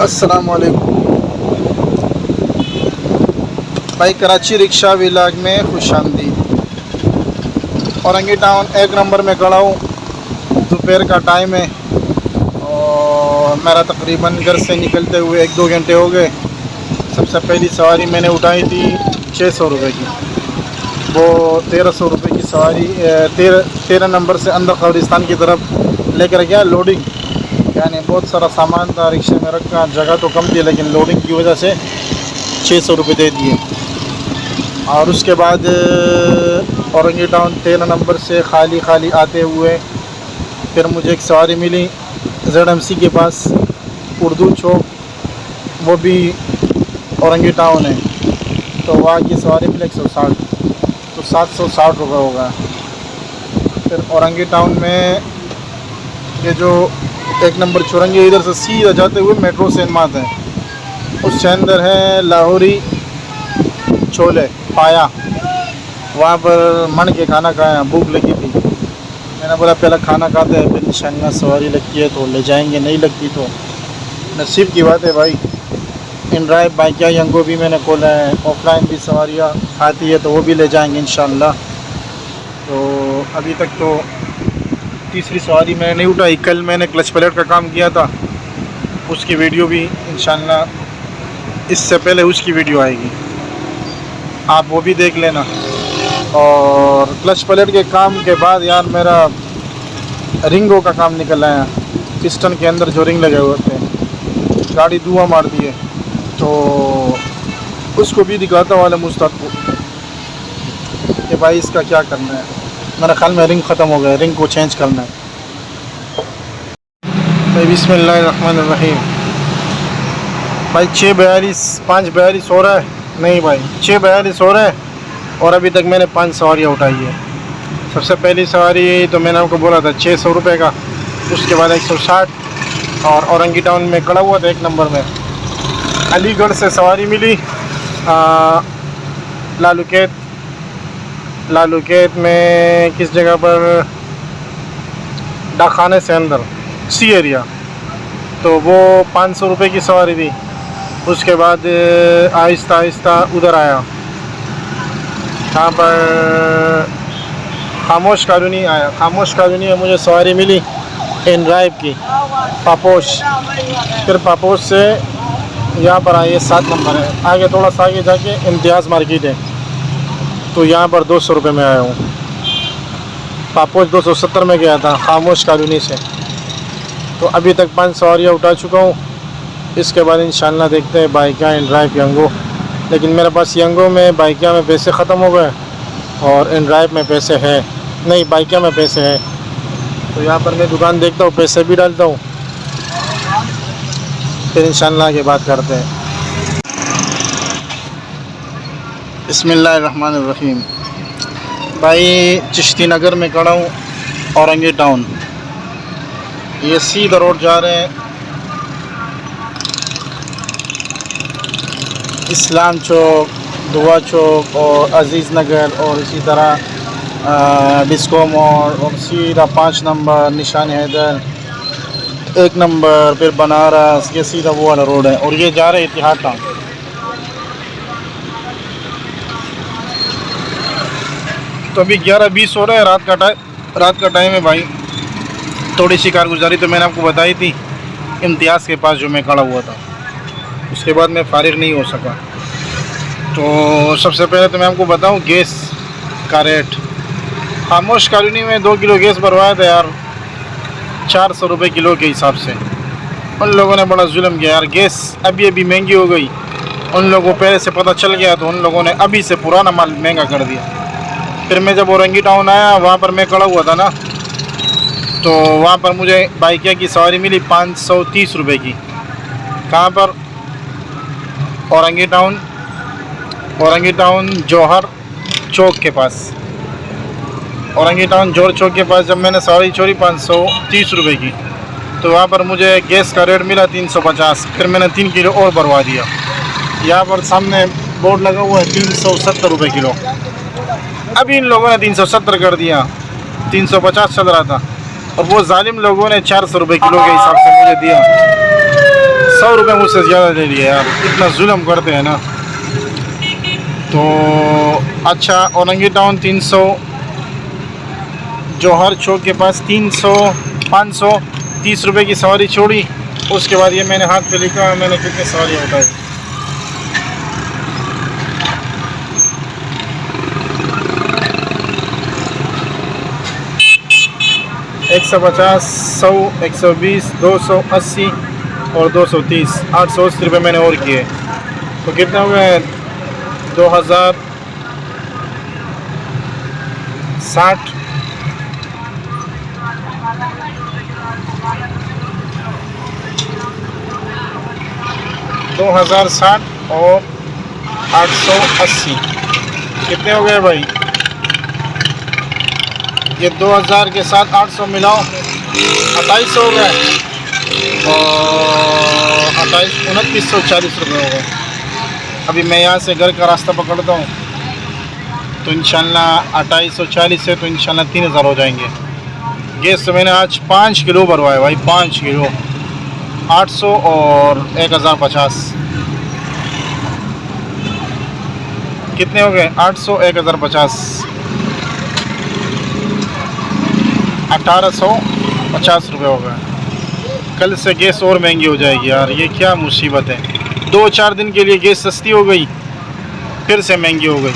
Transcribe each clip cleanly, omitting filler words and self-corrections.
अस्सलाम वालेकुम भाई। कराची रिक्शा विलाग में खुशामदीद। औरंगी टाउन 1 नंबर में खड़ा हूँ। दोपहर का टाइम है और मेरा तकरीबन घर से निकलते हुए 1-2 घंटे हो गए। सबसे पहली सवारी मैंने उठाई थी 600 रुपये की। वो 1300 रुपये की सवारी 13 नंबर से अंदर कब्रिस्तान की तरफ लेकर गया। लोडिंग यानी बहुत सारा सामान था रिक्शे में रखा, जगह तो कम थी लेकिन लोडिंग की वजह से 600 रुपये दे दिए। और उसके बाद औरंगी टाउन 13 नंबर से खाली आते हुए फिर मुझे एक सवारी मिली ZMC के पास, उर्दू चौक, वो भी औरंगी टाउन है। तो वहाँ की सवारी मिली 160, तो 760 रुपये होगा। फिर औरंगी टाउन में ये जो 1 नंबर चुरंगी, इधर से सीधा जाते हुए मेट्रो सिनेमात है, उसके अंदर है लाहौरी छोले पाया। वहाँ पर मन के खाना खाया, भूख लगी थी। मैंने बोला पहले खाना खाते हैं फिर इंशाअल्लाह सवारी लगती है तो ले जाएंगे, नहीं लगती तो नसीब की बात है भाई। इन ड्राइव बाइकिया यंगो भी मैंने खोला है, ऑफलाइन भी सवारियाँ आती है तो वो भी ले जाएंगे इंशाअल्लाह। तो अभी तक तो तीसरी सवारी मैंने नहीं उठाई। कल मैंने क्लच प्लेट का काम किया था, उसकी वीडियो भी इंशाअल्लाह इससे पहले उसकी वीडियो आएगी, आप वो भी देख लेना। और क्लच प्लेट के काम के बाद यार मेरा रिंगों का काम निकल आया। पिस्टन के अंदर जो रिंग लगे हुए थे, गाड़ी धुआं मारती है, तो उसको भी दिखाता वाले मुस्ताद को कि भाई इसका क्या करना है। मेरा ख्याल में रिंग ख़त्म हो गया, रिंग को चेंज करना है भाई। बिस्मिल्लाहिर्रहमानिर्रहीम भाई। 6:42 5:42 हो रहा है, नहीं भाई 6:42 हो रहा है और अभी तक मैंने 5 सवारियाँ उठाई है। सबसे पहली सवारी तो मैंने आपको बोला था 600 रुपये का, उसके बाद 160 और औरंगी टाउन में खड़ा हुआ था 1 नंबर में। अलीगढ़ से सवारी मिली लालूकेत में किस जगह पर, डाकखाने से अंदर सी एरिया, तो वो 500 रुपये की सवारी थी। उसके बाद आहिस्ता आहिस्ता उधर आया, यहाँ पर खामोश कॉलोनी आया। खामोश कॉलोनी में मुझे सवारी मिली इन ड्राइव की पापोश। फिर पापोश से यहाँ पर आए 7 नंबर है, आगे थोड़ा सा आगे जाके इम्तियाज़ मार्केट है, तो यहाँ पर 200 रुपये में आया हूँ। पापोश 270 में गया था खामोश कॉलोनी से। तो अभी तक 5 सवारियाँ उठा चुका हूँ। इसके बाद इंशाअल्लाह देखते हैं बाइकिया इन ड्राइव यंगो। लेकिन मेरे पास यंगो में बाइकिया में पैसे ख़त्म हो गए और इन ड्राइव में पैसे है नहीं, बाइकिया में पैसे हैं। तो यहाँ पर मैं दुकान देखता हूँ, पैसे भी डालता हूँ, फिर इंशाअल्लाह आगे बात करते हैं। बिस्मिल्लाहिर्रहमानिर्रहीम भाई। चिश्ती नगर में खड़ा हूँ, औरंगी टाउन। ये सीधा रोड जा रहे हैं इस्लाम चौक, दुआ चौक और अज़ीज़ नगर और इसी तरह डिस्को मॉल और सीधा 5 नंबर निशान हैदर, 1 नंबर, फिर बनारस। ये सीधा वो वाला रोड है और ये जा रहे हैं इतिहाद टाउन। तो अभी 11:20 हो रहा है, रात का टाइम है भाई। थोड़ी सी कारगुजारी तो मैंने आपको बताई थी इम्तियाज़ के पास जो मैं खड़ा हुआ था, उसके बाद मैं फारिग नहीं हो सका। तो सबसे पहले तो मैं आपको बताऊं गैस का रेट। खामोश कॉलोनी में 2 किलो गैस भरवाया था यार 400 रुपये किलो के हिसाब से। उन लोगों ने बड़ा जुल्म किया यार, गैस अभी महंगी हो गई। उन लोगों को पहले से पता चल गया तो उन लोगों ने अभी से पुराना माल महंगा कर दिया। फिर मैं जब औरंगी टाउन आया, वहाँ पर मैं खड़ा हुआ था ना, तो वहाँ पर मुझे बाइकिया की सवारी मिली 530 रुपये की। कहाँ पर? औरंगी टाउन जौहर चौक के पास। औरंगी टाउन जौहर चौक के पास जब मैंने सवारी छोड़ी 530 रुपये की, तो वहाँ पर मुझे गैस का रेट मिला 350। फिर मैंने 3 किलो और भरवा दिया। यहाँ पर सामने बोर्ड लगा हुआ है 370 रुपये किलो। अभी इन लोगों ने 370 कर दिया, 350 चल रहा था और वो जालिम लोगों ने 400 रुपये किलो के हिसाब से मुझे दिया। 100 रुपये मुझसे ज़्यादा दे दिए यार, इतना जुल्म करते हैं ना। तो अच्छा, औरंगी टाउन 300, जौहर चौक के पास 300, 530 रुपये की सवारी छोड़ी। उसके बाद ये मैंने हाथ पे लिखा मैंने कितनी सवारी बताई। एक 150, 100, 120, 280 और 230, 880 रुपये मैंने और किए। तो कितने हो गए? 2060, 2060 और 880 कितने हो गए भाई? ये 2000 के साथ 800 मिलाओ, 2800 हो गए और 2940 रुपये हो गए। अभी मैं यहाँ से घर का रास्ता पकड़ता हूँ तो इंशाल्लाह 2840 से तो इंशाल्लाह 3000 हो जाएंगे। गैस तो मैंने आज 5 किलो भरवाया भाई, 5 किलो, 800 और 1050 कितने हो गए? 800, 1050, 1850 रुपये हो गए। कल से गैस और महंगी हो जाएगी यार, ये क्या मुसीबत है। 2-4 दिन के लिए गैस सस्ती हो गई, फिर से महंगी हो गई।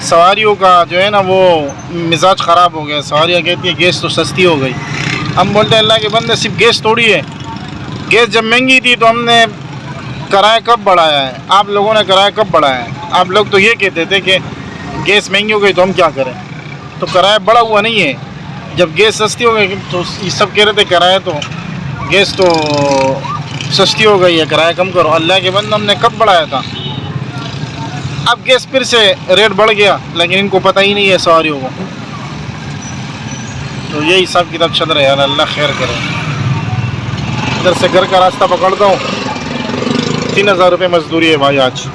सवारियों का जो है ना वो मिजाज ख़राब हो गया। सवारियाँ कहती है गैस तो सस्ती हो गई। हम बोलते हैं अल्लाह के बंदे सिर्फ गैस थोड़ी है। गैस जब महंगी थी तो हमने किराया कब बढ़ाया है? आप लोगों ने किराया कब बढ़ाया है? आप लोग तो ये कहते थे कि गैस महंगी हो गई तो हम क्या करें। तो किराया बढ़ा हुआ नहीं है। जब गैस सस्ती हो गई तो ये सब कह रहे थे किराया तो गैस तो सस्ती हो गई है, किराया कम करो। अल्लाह के बंदे हमने कब बढ़ाया था? अब गैस फिर से रेट बढ़ गया, लेकिन इनको पता ही नहीं है सवारियों को। तो यही हिसाब किताब चल रहा है यार, अल्लाह खैर करे। इधर से घर का रास्ता पकड़ता हूँ, 3000 रुपये मजदूरी है भाई आज।